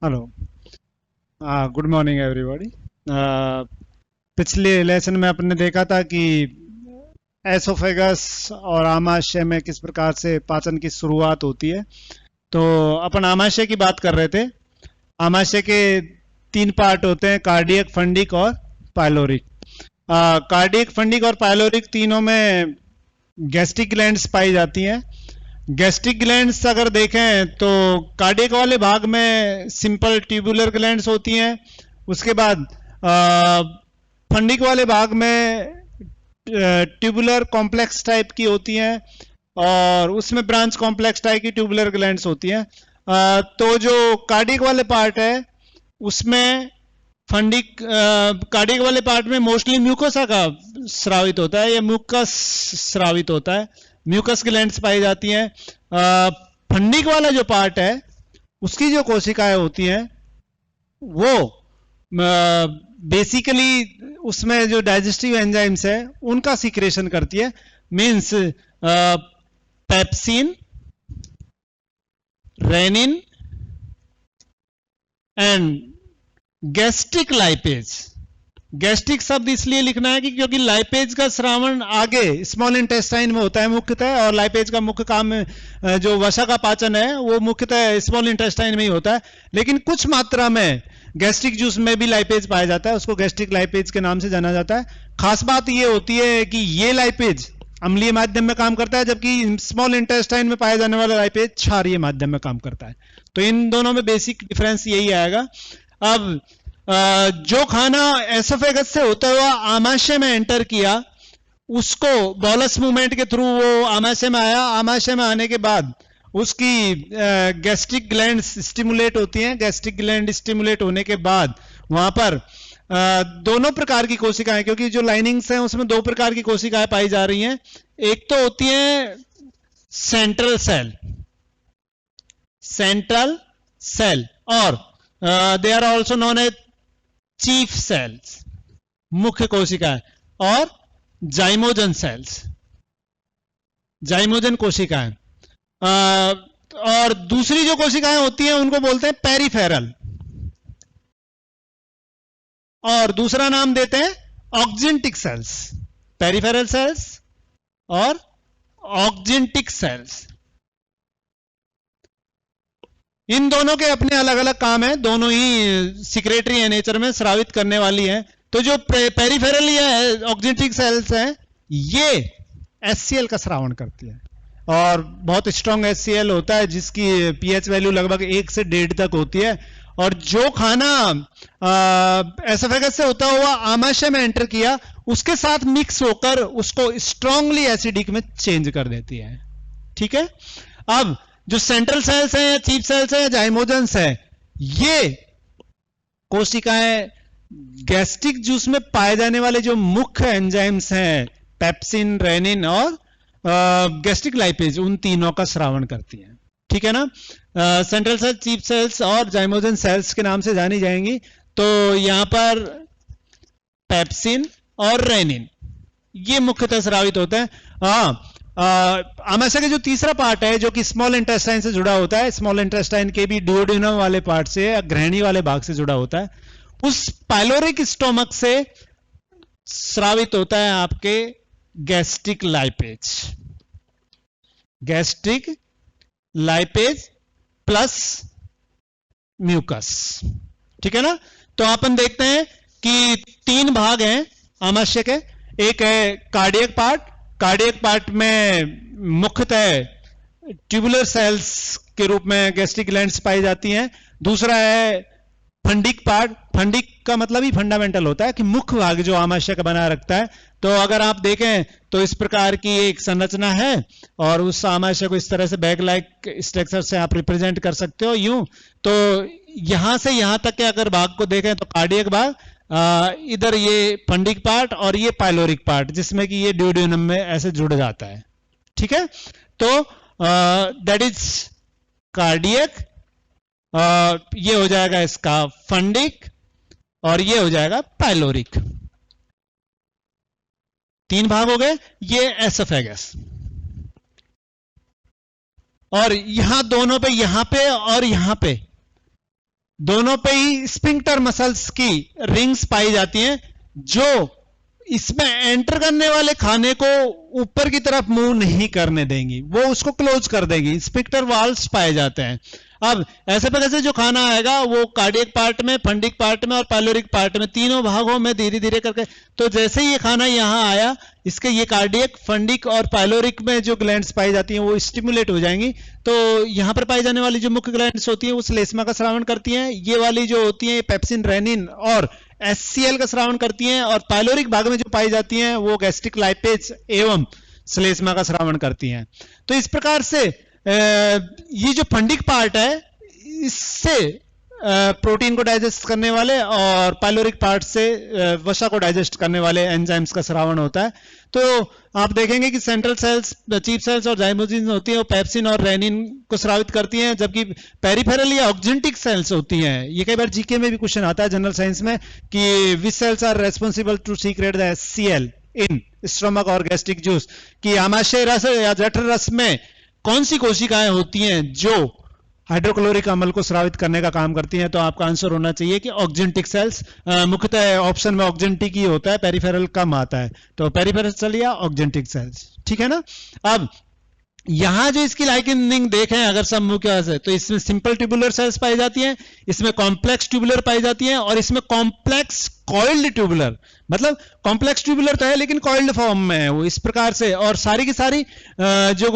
Hello. Good morning everybody. पिछले lesson में अपने देखा था कि एसोफेगस और आमाशय में किस प्रकार से पाचन की शुरुआत होती है। तो अपन आमाशय की बात कर रहे थे। आमाशय के तीन पार्ट होते हैं, कार्डियक, फंडिक और पाइलोरिक। कार्डियक, फंडिक और पाइलोरिक तीनों में गैस्ट्रिक ग्लैंड्स पाई जाती हैं। गैस्ट्रिक ग्लैंड्स अगर देखें तो कार्डियक वाले भाग में सिंपल ट्यूबुलर ग्लैंड्स होती हैं। उसके बाद फंडिक वाले भाग में ट्यूबुलर कॉम्प्लेक्स टाइप की होती हैं और उसमें ब्रांच कॉम्प्लेक्स टाइप की ट्यूबुलर ग्लैंड्स होती हैं। तो जो कार्डियक वाले पार्ट है उसमें फंडिक कार्डियक वाले पार्ट में मोस्टली म्यूकोसा का स्रावित होता है या म्यूकस स्रावित होता है। म्यूकस ग्लैंड्स पाई जाती हैं। फंडिक वाला जो पार्ट है उसकी जो कोशिकाएं होती हैं वो बेसिकली उसमें जो डाइजेस्टिव एंजाइम्स है उनका सिक्रेशन करती है। Means pepsin, rennin and gastric lipase. Gastric शब्द इसलिए लिखना है कि क्योंकि लाइपेज का श्रावण आगे स्मॉल इंटेस्टाइन में होता है मुख्यतः, और लाइपेज का मुख्य काम जो वसा का पाचन है वो मुख्यतः स्मॉल इंटेस्टाइन में ही होता है। लेकिन कुछ मात्रा में गैस्ट्रिक जूस में भी लाइपेज पाया जाता है, उसको गैस्ट्रिक लाइपेज के नाम से जाना जाता है। खास बात ये होती है कि ये लाइपेज अम्लीय माध्यम में काम करता है, जबकि स्मॉल इंटेस्टाइन में पाया जाने वाला लाइपेज क्षारीय माध्यम में काम करता है। तो इन दोनों में बेसिक डिफरेंस यही आएगा। अब जो खाना एसोफेगस से होता हुआ आमाशय में एंटर किया उसको बॉलस मूवमेंट के थ्रू वो आमाशय में आया। आमाशय में आने के बाद उसकी गैस्ट्रिक ग्लैंड स्टिमुलेट होती हैं। गैस्ट्रिक ग्लैंड स्टिमुलेट होने के बाद वहां पर दोनों प्रकार की कोशिकाएं, क्योंकि जो लाइनिंग्स हैं उसमें दो प्रकार की कोशिकाएं पाई जा रही हैं। एक तो होती है सेंट्रल सेल, सेंट्रल सेल, और they are also known as chief cells, मुख्य कोशिकाएं, और जाइमोजन सेल्स, जाइमोजन कोशिकाएं। और दूसरी जो कोशिकाएं होती हैं उनको बोलते हैं पेरिफेरल, और दूसरा नाम देते हैं ऑक्जेंटिक सेल्स। पेरिफेरल सेल्स और ऑक्जेंटिक सेल्स, इन दोनों के अपने अलग अलग काम है, दोनों ही सिक्रेटरी है नेचर में, स्रावित करने वाली है। तो जो पेरिफेरल या ऑक्जेंटिक सेल्स हैं ये एचसीएल का स्रावण करती है, और बहुत स्ट्रांग एचसीएल होता है जिसकी पीएच वैल्यू लगभग 1 से 1.5 तक होती है। और जो खाना एसोफेगस से होता हुआ आमाशय में एंटर किया उसके साथ मिक्स होकर उसको स्ट्रांगली एसिडिक में चेंज कर देती है। ठीक है। अब जो सेंट्रल सेल्स हैं या चीफ सेल्स हैं या जाइमोजन्स है, ये कोशिकाएं गैस्ट्रिक जूस में पाए जाने वाले जो मुख्य एंजाइम्स हैं पेप्सिन, रेनिन और गैस्ट्रिक लाइपेज, उन तीनों का श्रावण करती हैं। ठीक है ना। सेंट्रल सेल्स, चीफ सेल्स और जाइमोजन सेल्स के नाम से जानी जाएंगी। तो यहां पर पेप्सिन और रेनिन ये मुख्यतः स्रावित होते हैं। आमाशय का जो तीसरा पार्ट है जो कि स्मॉल इंटेस्टाइन से जुड़ा होता है, स्मॉल इंटेस्टाइन के भी डुओडेनम वाले पार्ट से या ग्रहणी वाले भाग से जुड़ा होता है, उस पाइलोरिक स्टोमक से स्रावित होता है आपके gastric lipase. Gastric lipase plus mucus. ठीक है ना। तो अपन देखते हैं कि 3 भाग हैं आमाशय के। एक है कार्डियक पार्ट। कार्डियक पार्ट में मुख्यतः ट्यूबुलर सेल्स के रूप में गैस्ट्रिक ग्लैंड्स पाई जाती हैं। दूसरा है फंडिक पार्ट। फंडिक का मतलब ही फंडामेंटल होता है कि मुख्य भाग जो आमाशय का बना रखता है। तो अगर आप देखें तो इस प्रकार की एक संरचना है और उस आमाशय को इस तरह से बैग लाइक स्ट्रक्चर से आप रिप्रेजेंट कर सकते हो यूं। तो यहां से यहां तक के अगर भाग को देखें तो कार्डियक भाग, इधर ये फंडिक पार्ट और ये पाइलोरिक पार्ट जिसमें कि ये ड्यूडेनम में ऐसे जुड़ जाता है। ठीक है। तो दैट इज कार्डियक, ये हो जाएगा इसका फंडिक, और ये हो जाएगा पाइलोरिक। 3 भाग हो गए। ये एसोफेगस, और यहां दोनों पे, यहां पे और यहां पे दोनों पे ही स्फिंक्टर मसल्स की रिंग्स पाई जाती हैं, जो इसमें एंटर करने वाले खाने को ऊपर की तरफ मूव नहीं करने देंगी, वो उसको क्लोज कर देगी। स्फिंक्टर वाल्व्स पाए जाते हैं। अब ऐसे प्रकार से जो खाना आएगा वो कार्डियक पार्ट में, फंडिक पार्ट में और पाइलोरिक पार्ट में, तीनों भागों में धीरे धीरे करके, तो जैसे ही ये खाना यहां आया, इसके ये कार्डियक, फंडिक और पाइलोरिक में जो ग्लैंड्स पाई जाती हैं वो स्टिमुलेट हो जाएंगी। तो यहां पर पाई जाने वाली जो मुख्य ग्लैंड्स होती हैं वो श्लेष्मा का स्रावण करती हैं। ये वाली जो होती हैं पेप्सिन, रेनिन और एचसीएल का स्रावण करती हैं। और पाइलोरिक भाग में जो पाई जाती हैं वो गैस्ट्रिक लाइपेज एवं श्लेष्मा का स्रावण करती हैं। तो इस प्रकार से ये जो फंडिक पार्ट है, इससे प्रोटीन को डाइजेस्ट करने वाले और पाइलोरिक पार्ट से वसा को डाइजेस्ट करने वाले एंजाइम्स का स्रावण होता है। तो आप देखेंगे कि सेंट्रल सेल्स, चीफ सेल्स और जाइमोजिन होती है वो पेप्सिन और रेनिन को स्रावित करती हैं, जबकि पेरिफेरल या ऑक्जेंटिक सेल्स होती हैं। ये कई बार जीके में भी क्वेश्चन आता है जनरल साइंस में कि which cells are responsible to secrete the HCl in stomach और गैस्ट्रिक जूस, कि आमाशय रस या जठर रस में कौन सी कोशिकाएं होती हैं जो हाइड्रोक्लोरिक अम्ल को स्रावित करने का काम करती हैं। तो आपका आंसर होना चाहिए कि ऑक्जेंटिक सेल्स। मुख्यतः ऑप्शन में ऑक्जेंटिक ही होता है, पेरिफेरल कम आता है, तो पेरिफेरल चलिए ऑक्जेंटिक सेल्स, ठीक है ना। अब यहां जो इसकी लाइकनिंग देखें अगर सब मुख्य से, तो इसमें सिंपल ट्यूबुलर सेल्स पाई जाती हैं, इसमें कॉम्प्लेक्स ट्यूबुलर पाई जाती हैं, और इसमें कॉम्प्लेक्स कॉइल्ड ट्यूबुलर, मतलब कॉम्प्लेक्स ट्यूबुलर तो है लेकिन कॉइल्ड फॉर्म में है वो, इस प्रकार से। और सारी की सारी जो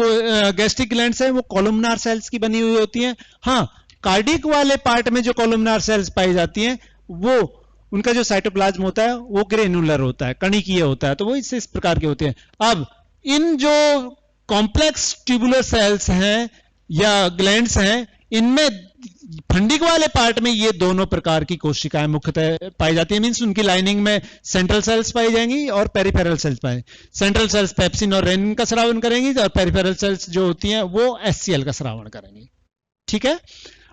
गैस्ट्रिक ग्लैंड्स है वो कॉलमनार सेल्स की बनी हुई होती हैं। हाँ, कार्डियक वाले पार्ट में जो कॉलमनार सेल्स पाई जाती हैं वो, उनका जो साइटोप्लाज्म होता है वो ग्रेनुलर होता है, कणिकीय होता है, तो वो इस प्रकार के होते हैं। अब इन जो कॉम्प्लेक्स ट्यूबुलर सेल्स हैं या ग्लैंड्स हैं, इनमें फंडिक वाले पार्ट में ये दोनों प्रकार की कोशिकाएं मुख्यतः पाई जाती है। मींस उनकी लाइनिंग में सेंट्रल सेल्स पाई जाएंगी और पेरिफेरल सेल्स पाए। सेंट्रल सेल्स पेप्सिन और रेनिन का स्रावण करेंगी और पेरिफेरल सेल्स जो होती हैं वो एचसीएल का स्रावण करेंगी, ठीक है।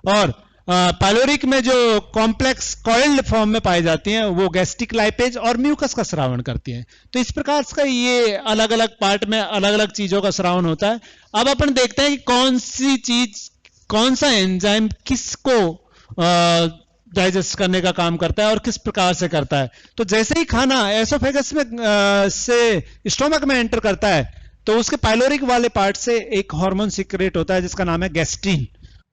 और पाइलोरिक में जो कॉम्प्लेक्स कॉइल्ड फॉर्म में पाई जाती हैं वो गैस्ट्रिक लाइपेज और म्यूकस का स्रावण करती हैं। तो इस प्रकार का ये अलग अलग पार्ट में अलग अलग चीजों का स्रावण होता है। अब अपन देखते हैं कि कौन सी चीज, कौन सा एंजाइम किसको डाइजेस्ट करने का काम करता है और किस प्रकार से करता है। तो जैसे ही खाना एसोफेगस में से स्टोमक में एंटर करता है, तो उसके पाइलोरिक वाले पार्ट से एक हार्मोन सीक्रेट होता है जिसका नाम है गैस्ट्रिन,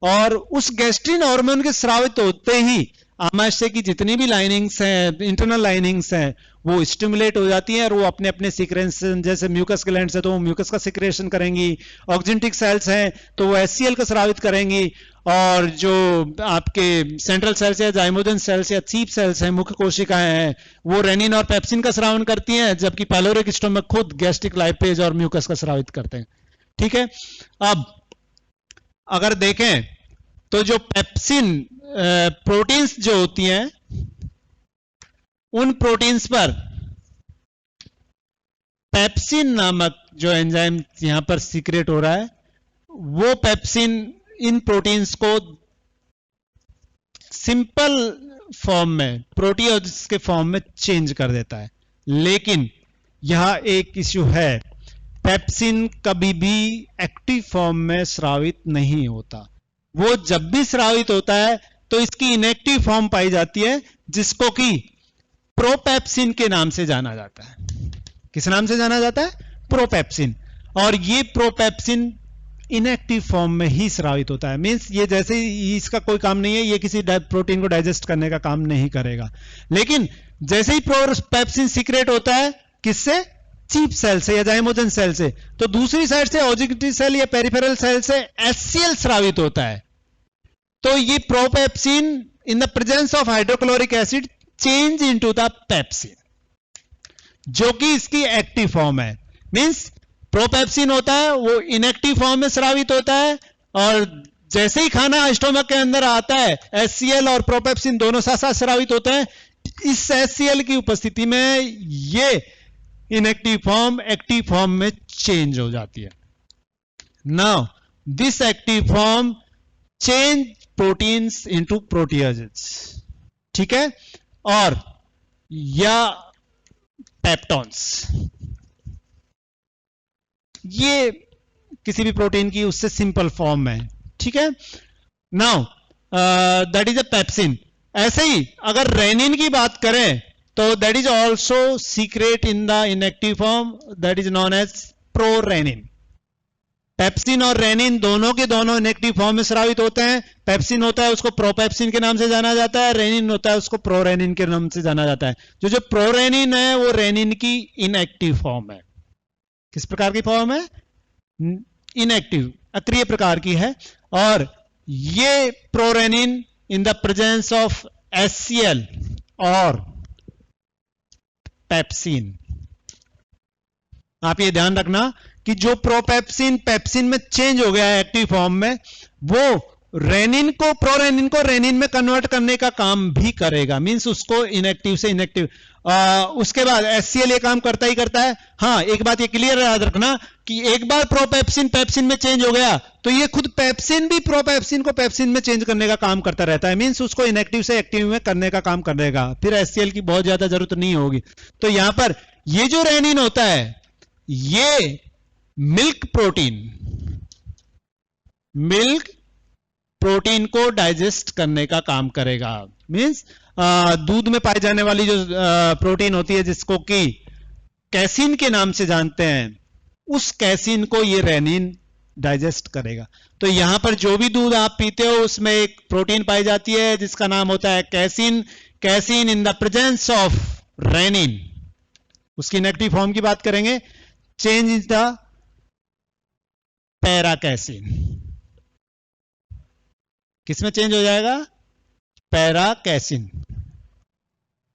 और उस गैस्ट्रिन हार्मोन के स्रावित होते ही आमाशय की जितनी भी लाइनिंग्स हैं, इंटरनल लाइनिंग्स हैं, वो स्टिमुलेट हो जाती हैं और वो अपने अपने सीक्रेशन, जैसे म्यूकस ग्लैंड्स है तो वो म्यूकस का सीक्रेशन करेंगी, ऑक्जेंटिक सेल्स हैं तो वो एचसीएल का स्रावित करेंगी, और जो आपके सेंट्रल सेल्स या जाइमोजन सेल्स या चीफ सेल्स हैं, मुख्य कोशिकाएं हैं, वो रेनिन और पेप्सिन का स्रावण करती हैं, जबकि पाइलोरिक स्टोमक खुद गैस्ट्रिक लाइपेज और म्यूकस का स्रावित करते हैं, ठीक है। अब अगर देखें तो जो पेप्सिन प्रोटीन्स जो होती हैं, उन प्रोटीन्स पर पेप्सिन नामक जो एंजाइम यहां पर सीक्रेट हो रहा है, वो पेप्सिन इन प्रोटीन्स को सिंपल फॉर्म में, प्रोटीओज के फॉर्म में चेंज कर देता है। लेकिन यहां एक इश्यू है, पेप्सिन कभी भी एक्टिव फॉर्म में स्रावित नहीं होता। वो जब भी स्रावित होता है तो इसकी इनएक्टिव फॉर्म पाई जाती है, जिसको कि प्रोपेप्सिन के नाम से जाना जाता है। किस नाम से जाना जाता है? प्रोपेप्सिन। और ये प्रोपेप्सिन इनएक्टिव फॉर्म में ही स्रावित होता है। मींस ये जैसे इसका कोई काम नहीं है, ये किसी प्रोटीन को डाइजेस्ट करने का काम नहीं करेगा। लेकिन जैसे ही प्रोपेप्सिन सीक्रेट होता है, किससे? चीफ सेल से या जाइमोजन सेल से, तो दूसरी साइड से ऑक्जेंटिक सेल या पेरिफेरल सेल से एचसीएल स्रावित होता है। तो ये propepsin in the presence of hydrochloric acid change into the pepsin, जो कि इसकी एक्टिव फॉर्म है। मींस प्रोपेप्सिन होता है वो इनएक्टिव फॉर्म में स्रावित होता है, और जैसे ही खाना स्टोमक के अंदर आता है, एचसीएल और प्रोपेप्सिन दोनों साथ साथ स्रावित होते हैं। इस एचसीएल की उपस्थिति में ये इनएक्टिव फॉर्म एक्टिव फॉर्म में चेंज हो जाती है। Now this active form change proteins into proteases, ठीक है, और या पेप्टॉन्स, ये किसी भी प्रोटीन की उससे सिंपल फॉर्म में है, ठीक है। Now that is a pepsin. ऐसे ही अगर रेनिन की बात करें तो that is also secret in the inactive form, that is known as prorennin. Pepsin और रेनिन दोनों के दोनों इनएक्टिव फॉर्म में स्रावित होते हैं। पेप्सिन होता है उसको प्रोपेप्सिन के नाम से जाना जाता है, रेनिन होता है उसको प्रोरेनिन के नाम से जाना जाता है। जो प्रोरेनिन है वो रेनिन की इनएक्टिव फॉर्म है। किस प्रकार की फॉर्म है? इनएक्टिव, अक्रिय प्रकार की है। और ये prorennin in the presence of HCl और पेप्सिन। आप ये ध्यान रखना कि जो प्रोपेप्सिन पेप्सिन में चेंज हो गया है एक्टिव फॉर्म में, वो रेनिन को प्रोरेनिन को रेनिन में कन्वर्ट करने का काम भी करेगा, मींस उसको इनएक्टिव से इनएक्टिव। उसके बाद HCl ये काम करता ही करता है। हाँ, एक बात ये क्लियर याद रखना कि एक बार प्रोपेप्सिन पेप्सिन में चेंज हो गया तो ये खुद पेप्सिन भी प्रोपेप्सिन को पेप्सिन में चेंज करने का काम करता रहता है, मींस उसको इनएक्टिव से एक्टिव में करने का काम करेगा। फिर HCl की बहुत ज्यादा जरूरत नहीं होगी। तो यहां पर ये जो रेनिन होता है ये मिल्क प्रोटीन को डाइजेस्ट करने का काम करेगा। मींस दूध में पाई जाने वाली जो प्रोटीन होती है जिसको कि कैसीन के नाम से जानते हैं, उस कैसीन को ये रेनिन डाइजेस्ट करेगा। तो यहां पर जो भी दूध आप पीते हो उसमें एक प्रोटीन पाई जाती है जिसका नाम होता है casein. Casein in the presence of rennin, उसकी इनएक्टिव फॉर्म की बात करेंगे, चेंज इज द पैराकैसिन। किसमें चेंज हो जाएगा? पैराकैसिन।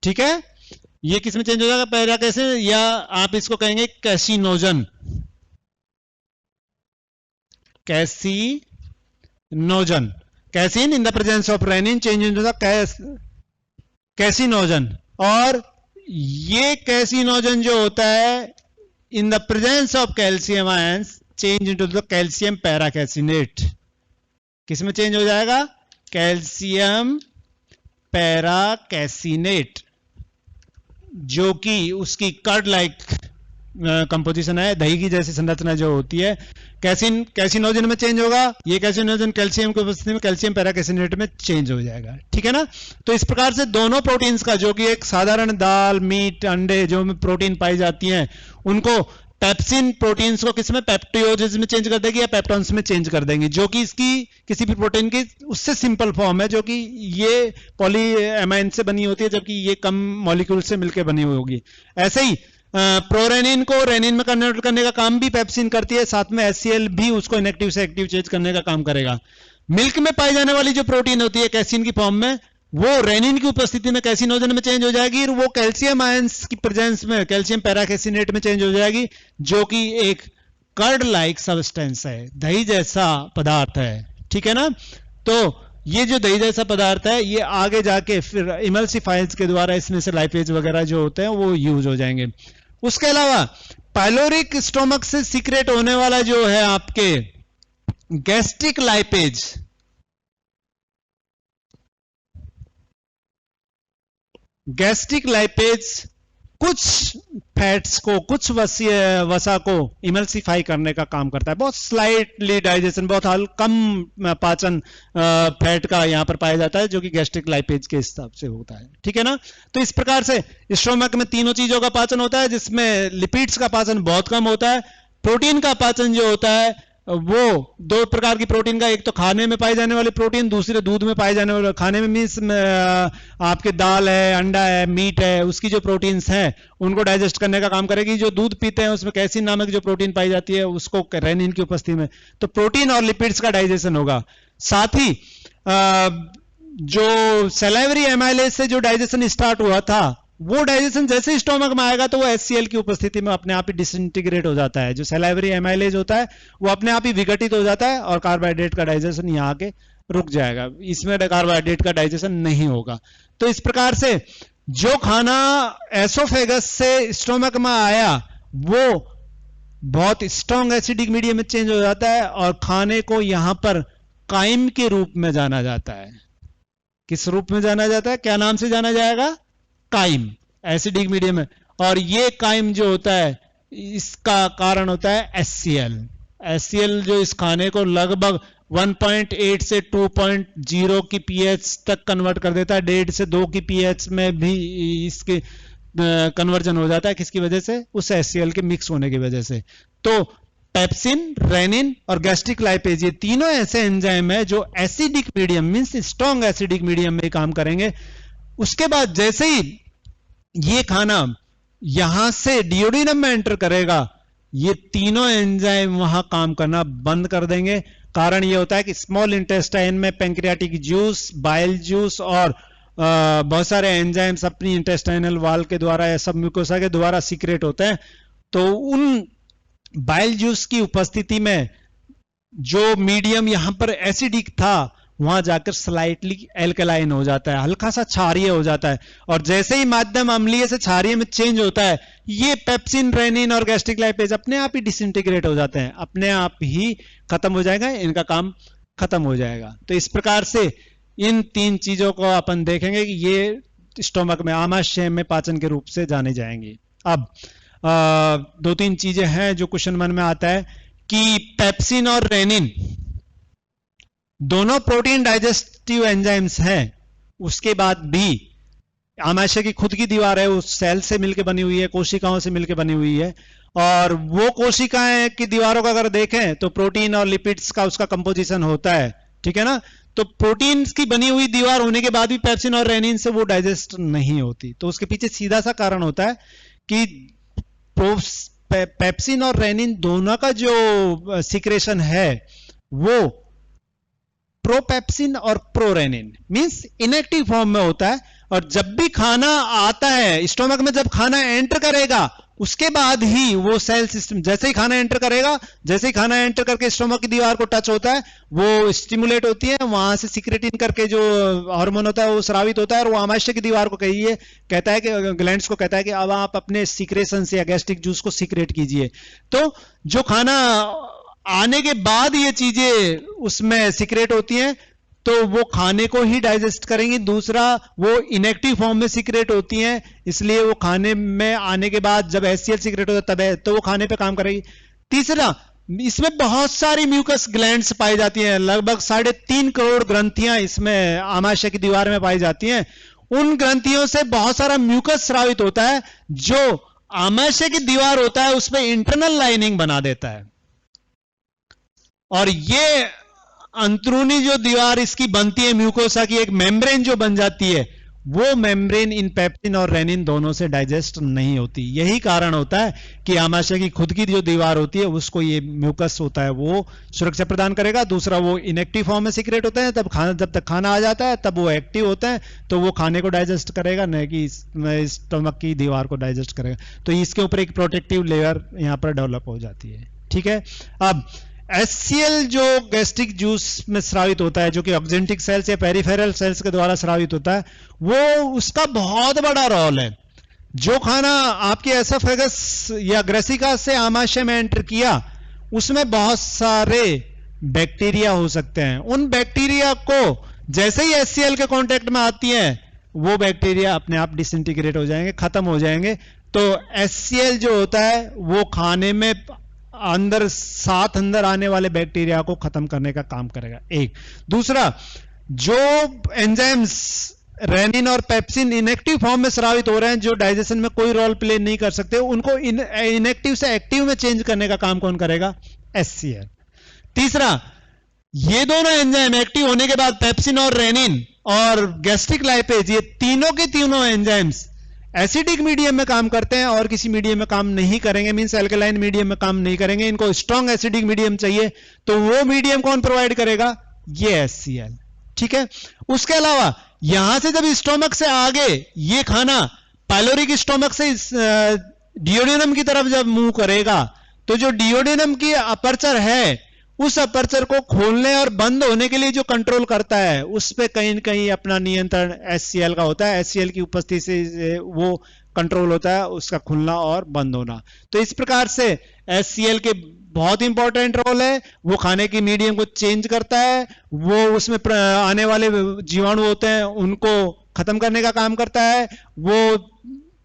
ठीक है, ये किसमें चेंज हो जाएगा? पैराकैसिन, या आप इसको कहेंगे caseinogen. Caseinogen, casein in the presence of rennin change into the caseinogen. और ये कैसिनोजन जो होता है in the presence of calcium ions change into the calcium paracaseinate. किसमें चेंज हो जाएगा? कैल्शियम पैराकैसिनेट, जो कि उसकी कर्ड लाइक कंपोजिशन है, दही की जैसी संरचना जो होती है। कैसिनोजन में चेंज होगा, ये कैसिनोजन कैल्शियम की उपस्थिति में कैल्शियम पैराकैसिनेट में चेंज हो जाएगा। ठीक है ना? तो इस प्रकार से दोनों प्रोटीन्स का, जो कि एक साधारण दाल, मीट, अंडे जो में प्रोटीन पाई जाती हैं, उनको पेप्सिन प्रोटीन्स को किसमें? पेप्टियोजेज में चेंज कर देगी या पेप्टॉन्स में चेंज कर देंगे, जो कि इसकी किसी भी प्रोटीन की उससे सिंपल फॉर्म है, जो कि ये पॉलीएमाइन से बनी होती है जबकि ये कम मॉलिक्यूल से मिलकर बनी हुई होगी। ऐसे ही प्रोरेनिन को रेनिन में कन्वर्ट करने का काम भी पेप्सिन करती है, साथ में HCl भी उसको इनएक्टिव से एक्टिव चेंज करने का काम करेगा। मिल्क में पाई जाने वाली जो प्रोटीन होती है कैसीन की फॉर्म में, वो रेनिन की उपस्थिति में कैसिनोजन में चेंज हो जाएगी, और वो कैल्शियम आयंस की प्रेजेंस में कैल्शियम पैराकैसिनेट में चेंज हो जाएगी, जो कि एक कर्ड लाइक सब्सटेंस है, दही जैसा पदार्थ है। ठीक है ना? तो ये जो दही जैसा पदार्थ है ये आगे जाके फिर इमल्सिफायर्स के द्वारा इसमें से लाइपेज वगैरह जो होते हैं वो यूज हो जाएंगे। उसके अलावा पाइलोरिक स्टोमक से सीक्रेट होने वाला जो है आपके गैस्ट्रिक लाइपेज, गैस्ट्रिक लाइपेज कुछ फैट्स को, कुछ वसा को इमल्सिफाई करने का काम करता है। बहुत स्लाइटली डाइजेशन, बहुत कम पाचन फैट का यहां पर पाया जाता है, जो कि गैस्ट्रिक लाइपेज के हिसाब से होता है। ठीक है ना? तो इस प्रकार से स्टोमक में तीनों चीजों का पाचन होता है, जिसमें लिपिड्स का पाचन बहुत कम होता है। प्रोटीन का पाचन जो होता है वो दो प्रकार की प्रोटीन का, एक तो खाने में पाई जाने वाली प्रोटीन, दूसरे दूध में पाए जाने वाले। खाने में मीन्स आपके दाल है, अंडा है, मीट है, उसकी जो प्रोटीन्स हैं उनको डाइजेस्ट करने का काम करेगी। जो दूध पीते हैं उसमें कैसीन नामक जो प्रोटीन पाई जाती है उसको रेनिन की उपस्थिति में, तो प्रोटीन और लिपिड्स का डाइजेशन होगा। साथ ही जो सैलाइवरी एमाइलेज से जो डाइजेशन स्टार्ट हुआ था, वो डाइजेशन जैसे स्टोमक में आएगा तो वो HCl की उपस्थिति में अपने आप ही डिसइंटीग्रेट हो जाता है। जो सैलाइवरी एमाइलेज होता है वो अपने आप ही विघटित हो जाता है और कार्बोहाइड्रेट का डाइजेशन यहाँ आके रुक जाएगा, इसमें कार्बोहाइड्रेट का डाइजेशन नहीं होगा। तो इस प्रकार से जो खाना एसोफेगस से स्टोमक में आया वो बहुत स्ट्रॉन्ग एसिडिक मीडियम में चेंज हो जाता है और खाने को यहां पर काइम के रूप में जाना जाता है। किस रूप में जाना जाता है? क्या नाम से जाना जाएगा? काइम, एसिडिक मीडियम में। और ये काइम जो होता है इसका कारण होता है HCl। HCl जो इस खाने को लगभग 1.8 से 2.0 की पीएच तक कन्वर्ट कर देता है, 1.5 से 2 की पीएच में भी इसके कन्वर्जन हो जाता है। किसकी वजह से? उस HCl के मिक्स होने की वजह से। तो पेप्सिन, रेनिन और गैस्ट्रिक लाइपेज, ये तीनों ऐसे एंजाइम है जो acidic medium means strong acidic medium में काम करेंगे। उसके बाद जैसे ही ये खाना यहां से डियोडिनम में एंटर करेगा, ये तीनों एंजाइम वहां काम करना बंद कर देंगे। कारण ये होता है कि स्मॉल इंटेस्टाइन में पैंक्रियाटिक जूस, बाइल जूस और बहुत सारे एंजाइम्स अपनी इंटेस्टाइनल वाल के द्वारा या सब म्यूकोसा के द्वारा सीक्रेट होते हैं। तो उन बाइल जूस की उपस्थिति में जो मीडियम यहां पर एसिडिक था वहां जाकर स्लाइटली एल्कलाइन हो जाता है, हल्का सा क्षारीय हो जाता है। और जैसे ही माध्यम अम्लीय से क्षारीय में चेंज होता है, ये पेप्सिन, रेनिन और गैस्ट्रिक लाइपेज अपने आप ही डिसइंटीग्रेट हो जाते हैं, अपने आप ही खत्म हो जाएगा, इनका काम खत्म हो जाएगा। तो इस प्रकार से इन तीन चीजों को अपन देखेंगे कि ये स्टोमक में आमाशय में पाचन के रूप से जाने जाएंगी। अब दो तीन चीजें हैं जो क्वेश्चन मन में आता है कि पेप्सिन और रेनिन दोनों प्रोटीन डाइजेस्टिव एंजाइम्स हैं, उसके बाद भी आमाशय की खुद की दीवार है, उस सेल से मिलकर बनी हुई है, कोशिकाओं से मिलकर बनी हुई है। और वो कोशिकाएं की दीवारों का अगर देखें तो प्रोटीन और लिपिड्स का उसका कंपोजिशन होता है, ठीक है ना। तो प्रोटीन की बनी हुई दीवार होने के बाद भी पेप्सिन और रेनिन से वो डाइजेस्ट नहीं होती। तो उसके पीछे सीधा सा कारण होता है कि पेप्सिन और रेनिन दोनों का जो सिक्रेशन है वो प्रोपेप्सिन और प्रोरेनिन मींस इनएक्टिव फॉर्म में होता है। और जब भी खाना आता है स्टोमक में, जब खाना एंटर करेगा उसके बाद ही वो सेल सिस्टम, जैसे ही खाना एंटर करेगा, जैसे ही खाना एंटर करके स्टोमक की दीवार को टच होता है, वो स्टिमुलेट होती है, वहां से सिक्रेटिन करके जो हार्मोन होता है वो स्रावित होता है और वो आमाशय की दीवार को कहता है कि ग्लैंड्स को कहता है कि अब आप अपने सीक्रेशन से या गैस्ट्रिक जूस को सीक्रेट कीजिए। तो जो खाना आने के बाद ये चीजें उसमें सीक्रेट होती हैं तो वो खाने को ही डाइजेस्ट करेंगी। दूसरा, वो इनएक्टिव फॉर्म में सीक्रेट होती हैं, इसलिए वो खाने में आने के बाद जब HCl सीक्रेट होता है तब है तो वो खाने पे काम करेगी। तीसरा, इसमें बहुत सारी म्यूकस ग्लैंड्स पाई जाती हैं, लगभग 3.5 करोड़ ग्रंथियां इसमें आमाशय की दीवार में पाई जाती हैं। उन ग्रंथियों से बहुत सारा म्यूकस स्रावित होता है जो आमाशय की दीवार होता है उसमें इंटरनल लाइनिंग बना देता है। और ये अंदरूनी जो दीवार इसकी बनती है म्यूकोसा की, एक मेम्ब्रेन जो बन जाती है, वो मेम्ब्रेन इन पेप्सिन और रेनिन दोनों से डाइजेस्ट नहीं होती। यही कारण होता है कि आमाशय की खुद की जो दीवार होती है उसको ये म्यूकस होता है वो सुरक्षा प्रदान करेगा। दूसरा, वो इनएक्टिव फॉर्म में सीक्रेट होते हैं, जब तक खाना आ जाता है तब वो एक्टिव होते हैं, तो वो खाने को डाइजेस्ट करेगा, नहीं कि स्टमक की दीवार को डाइजेस्ट करेगा। तो इसके ऊपर एक प्रोटेक्टिव लेयर यहां पर डेवलप हो जाती है, ठीक है। अब HCl जो गैस्ट्रिक जूस में स्रावित होता है, जो कि ऑक्जेंटिक सेल्स या पेरिफेरल सेल्स के द्वारा स्रावित होता है, वो उसका बहुत बड़ा रोल है। जो खाना आपके एसोफेगस या ग्रेसिका से आमाशय में एंटर किया, उसमें बहुत सारे बैक्टीरिया हो सकते हैं। उन बैक्टीरिया को जैसे ही HCl के कांटेक्ट में आती हैं, वो बैक्टीरिया अपने आप डिसइंटीग्रेट हो जाएंगे, खत्म हो जाएंगे। तो HCl जो होता है वो खाने में साथ अंदर आने वाले बैक्टीरिया को खत्म करने का काम करेगा। एक दूसरा, जो एंजाइम्स रेनिन और पेप्सिन इनएक्टिव फॉर्म में स्रावित हो रहे हैं, जो डाइजेशन में कोई रोल प्ले नहीं कर सकते, उनको इनएक्टिव से एक्टिव में चेंज करने का काम कौन करेगा? HCl। तीसरा, ये दोनों एंजाइम एक्टिव होने के बाद पेप्सिन और रेनिन और गैस्ट्रिक लाइपेज, ये तीनों के तीनों एंजाइम्स एसिडिक मीडियम में काम करते हैं और किसी मीडियम में काम नहीं करेंगे, मींस एल्कलाइन मीडियम में काम नहीं करेंगे। इनको स्ट्रॉन्ग एसिडिक मीडियम चाहिए, तो वो मीडियम कौन प्रोवाइड करेगा? ये HCl, ठीक है। उसके अलावा यहां से जब स्टोमक से आगे ये खाना पाइलोरिक स्टोमक से डियोडेनम की तरफ जब मूव करेगा, तो जो डियोडेनम की अपर्चर है, उस अपर्चर को खोलने और बंद होने के लिए जो कंट्रोल करता है, उस पे कहीं न कहीं अपना नियंत्रण HCl का होता है। HCl की उपस्थिति से वो कंट्रोल होता है उसका खुलना और बंद होना। तो इस प्रकार से HCl के बहुत इंपॉर्टेंट रोल है। वो खाने की मीडियम को चेंज करता है, वो उसमें आने वाले जीवाणु होते हैं उनको खत्म करने का काम करता है, वो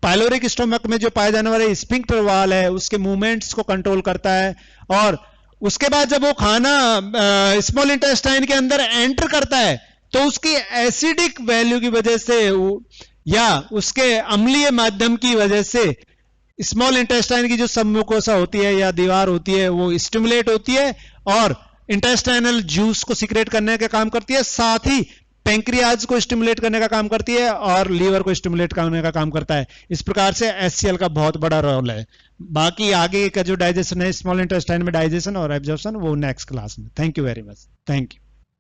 पाइलोरिक स्टोमक में जो पाए जाने वाले स्फिंक्टर वाल है उसके मूवमेंट्स को कंट्रोल करता है, और उसके बाद जब वो खाना स्मॉल इंटेस्टाइन के अंदर एंटर करता है तो उसकी एसिडिक वैल्यू की वजह से या उसके अम्लीय माध्यम की वजह से स्मॉल इंटेस्टाइन की जो सबम्यूकोसा होती है या दीवार होती है वो स्टिमुलेट होती है और इंटेस्टाइनल जूस को सिक्रेट करने का काम करती है, साथ ही पेंक्रियाज को स्टिमुलेट करने का काम करती है और लीवर को स्टिमुलेट करने का काम करता है। इस प्रकार से एचसीएल का बहुत बड़ा रोल है। बाकी आगे का जो डाइजेशन है स्मॉल इंटेस्टाइन में डाइजेशन और एब्जॉर्प्शन वो नेक्स्ट क्लास में। Thank you very much. Thank you.